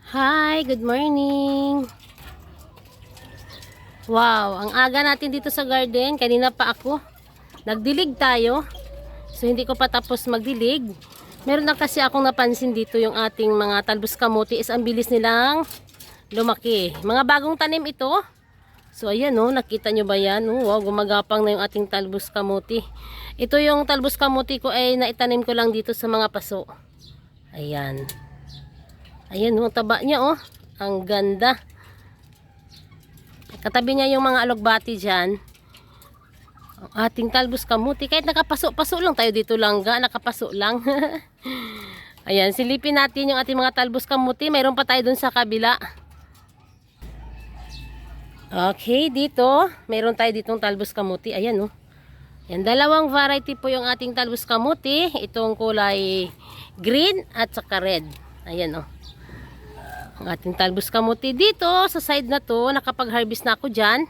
Hi, good morning. Wow, ang aga natin dito sa garden. Kanina pa ako. Nagdilig tayo. So hindi ko pa tapos magdilig. Meron na kasi akong napansin dito yung ating mga talbos kamuti is ang bilis nilang lumaki. Mga bagong tanim ito. So ayan oh, nakita nyo ba yan? Oh, wow, gumagapang na yung ating talbos kamuti. Ito yung talbos kamuti ko ay naitanim ko lang dito sa mga paso. Ayan. Ayan oh, taba niya oh. Ang ganda. Katabi niya yung mga alugbati dyan. Ang ating talbos kamuti. Kahit nakapaso-paso lang tayo dito langga. Nakapaso lang. Ayan, silipin natin yung ating mga talbos kamuti. Mayroon pa tayo dun sa kabila. Okay, dito. Mayroon tayo ditong talbos kamuti. Ayan oh. Yan, dalawang variety po yung ating talbos kamuti. Itong kulay green at saka red. Ayan oh. Ang ating talbos kamuti dito sa side na to, nakapag-harvest na ako dyan.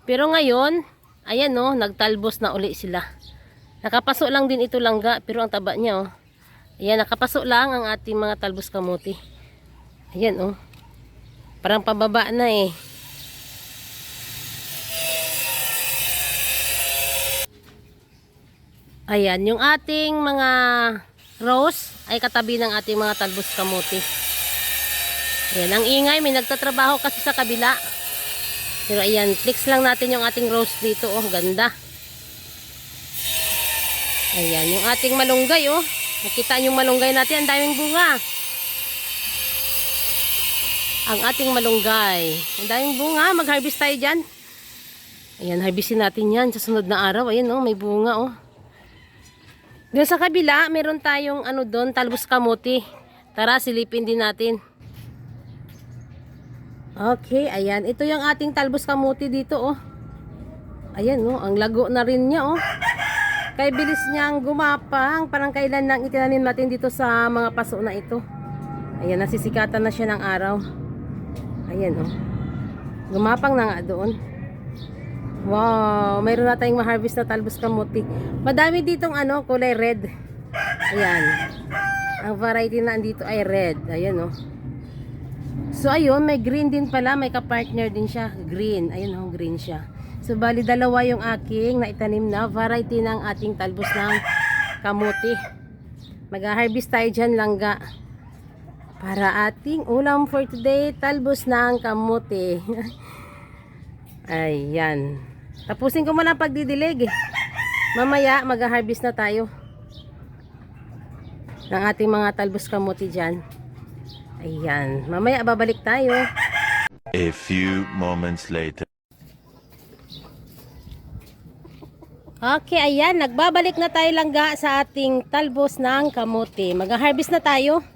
Pero ngayon, ayan no, nagtalbos na uli sila. Nakapaso lang din ito langga, pero ang taba niya oh. Ayan, nakapaso lang ang ating mga talbos kamuti. Ayan oh. Parang pababa na eh. Ayan, yung ating mga rose ay katabi ng ating mga talbos kamuti. Ayan, ang ingay, may nagtatrabaho kasi sa kabila. Pero ayan, flex lang natin yung ating rose dito. Oh, ganda. Ayan, yung ating malunggay, oh. Nakita yung malunggay natin, ang daming bunga. Ang ating malunggay. Ang daming bunga, mag-harvest tayo dyan. Ayan, harvestin natin yan sa sunod na araw. Ayan, oh, may bunga, oh. Doon sa kabila, meron tayong ano doon, talbos kamuti. Tara, silipin din natin. Okay, ayan. Ito yung ating talbos kamuti dito, oh. Ayan, oh. Ang lago na rin niya, oh. Kaya bilis niyang gumapang. Parang kailan lang itinanim natin dito sa mga paso na ito. Ayan, nasisikatan na siya ng araw. Ayan, oh. Gumapang na nga doon. Wow, mayroon na tayong ma-harvest na talbos kamuti. Madami ditong ano, kulay red. Ayan. Ang variety na andito ay red. Ayan, oh. So ayun, may green din pala, may ka-partner din siya, green. Ayun oh, green siya. So bali dalawa yung aking naitanim na variety ng ating talbos ng kamuti. Mag-harvest tayo dyan langga. Para ating ulam for today, talbos ng kamuti. Ayan. Tapusin ko muna pagdidilig. Mamaya mag-harvest na tayo ng ating mga talbos kamuti dyan. Ayan. Mamaya babalik tayo. A few moments later. Okay, ayan. Nagbabalik na tayo langga sa ating talbos ng kamuti. Mag-harvest na tayo.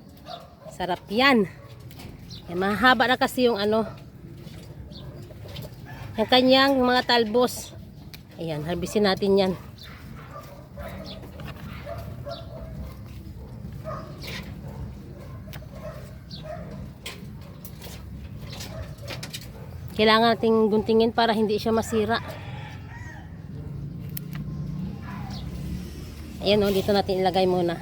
Sarap yan. Ayan, mahaba na kasi yung ano, yung kanyang mga talbos. Ayan, harvestin natin yan. Kailangan nating guntingin para hindi siya masira. Ayan o, dito natin ilagay muna.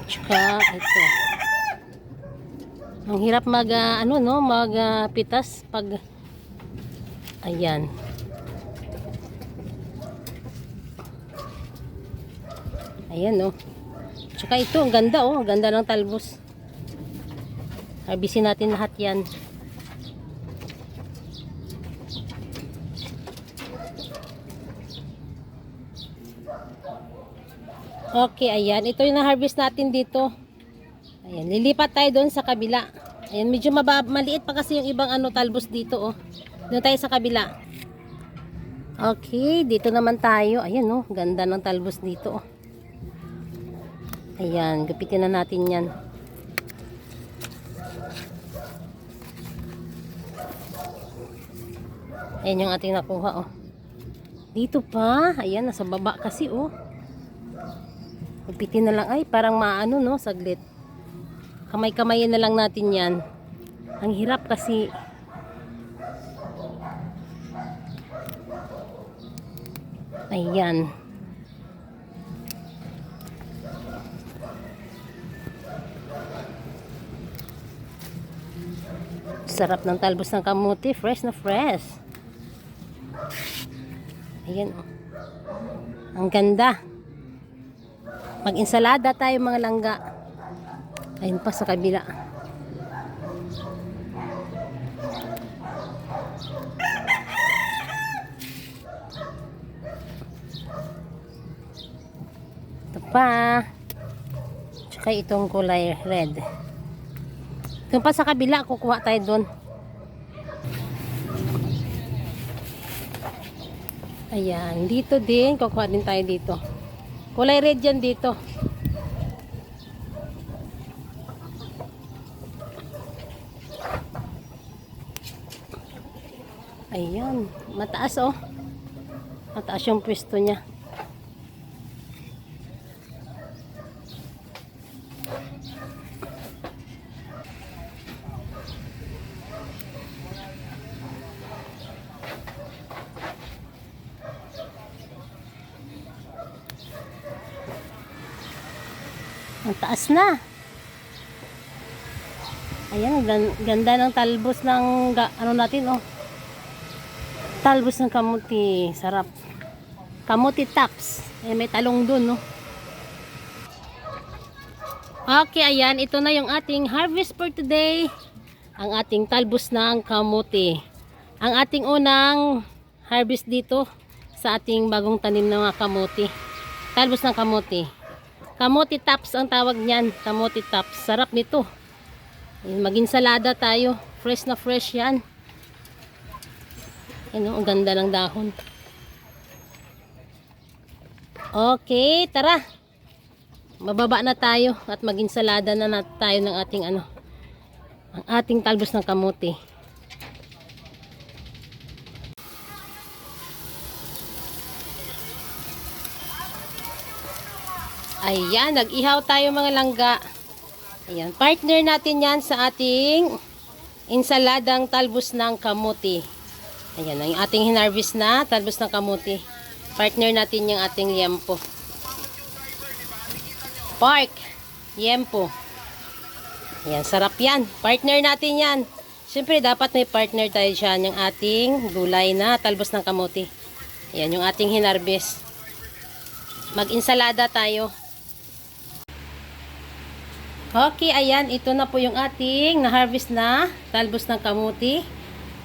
Tsaka ito. Ang hirap mag ano no, pitas pag ayan. Ayan oh. Tsaka ito, ang ganda oh. Ang ganda ng talbos. Harvestin natin lahat yan. Okay, ayan. Ito yung na-harvest natin dito. Ayan, lilipat tayo doon sa kabila. Ayan, medyo maliit pa kasi yung ibang ano talbos dito oh. Doon tayo sa kabila. Okay, dito naman tayo. Ayan oh, ganda ng talbos dito oh. Ayan, gapitin na natin yan. Ayan yung ating nakuha oh. Dito pa, ayan, nasa baba kasi oh. Gapitin na lang, ay parang maano no, saglit. Kamay-kamayin na lang natin yan. Ang hirap kasi Ayan. Sarap ng talbos ng kamuti. Fresh na fresh. Ayan oh. Ang ganda. Mag-insalada tayo mga langga. Ayun pa sa kabila. Ito pa. Tsaka itong kulay red. Doon pa sa kabila, kukuha tayo doon. Ayan, dito din, kukuha din tayo dito. Kulay red yan dito. Ayan, mataas oh. Mataas yung pwesto niya. Ang taas na. Ayan, ganda ng talbos ng ano natin oh. Talbos ng kamuti, sarap. Kamuti tops. Eh, may talong dun, no? Okay, ayan. Ito na yung ating harvest for today. Ang ating talbos ng kamuti. Ang ating unang harvest dito sa ating bagong tanim ng mga kamuti. Talbos ng kamuti. Kamuti tops ang tawag niyan. Kamuti tops. Sarap nito. Maging salada tayo. Fresh na fresh yan. Ano, ang ganda ng dahon. Okay, tara. Mababa na tayo at maging salada na tayo ng ating ano, ang ating talbos ng kamuti. Ayan, nag-ihaw tayo mga langga. Ayan, partner natin yan sa ating insaladang talbos ng kamuti. Ayan, ang ating hinarvest na talbos ng kamuti. Partner natin yung ating yempo. Pork, yempo. Ayan, sarap yan. Partner natin yan. Siyempre, dapat may partner tayo dyan. Yung ating gulay na talbos ng kamuti. Ayan, yung ating hinarvest. Mag-insalada tayo. Okay, ayan. Ito na po yung ating na-harvest na talbos ng kamuti.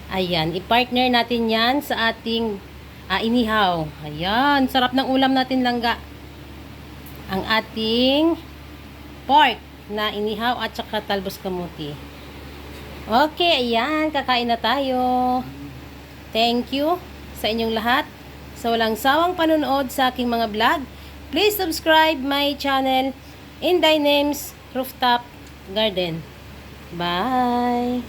Ayan, i-partner natin yan sa ating inihaw. Ayan, sarap ng ulam natin langga. Ang ating pork na inihaw at saka talbos kamuti. Okay, ayan, kakain na tayo. Thank you sa inyong lahat sa walang sawang panonood sa aking mga vlog. Please subscribe my channel, Inday Names Rooftop Garden. Bye!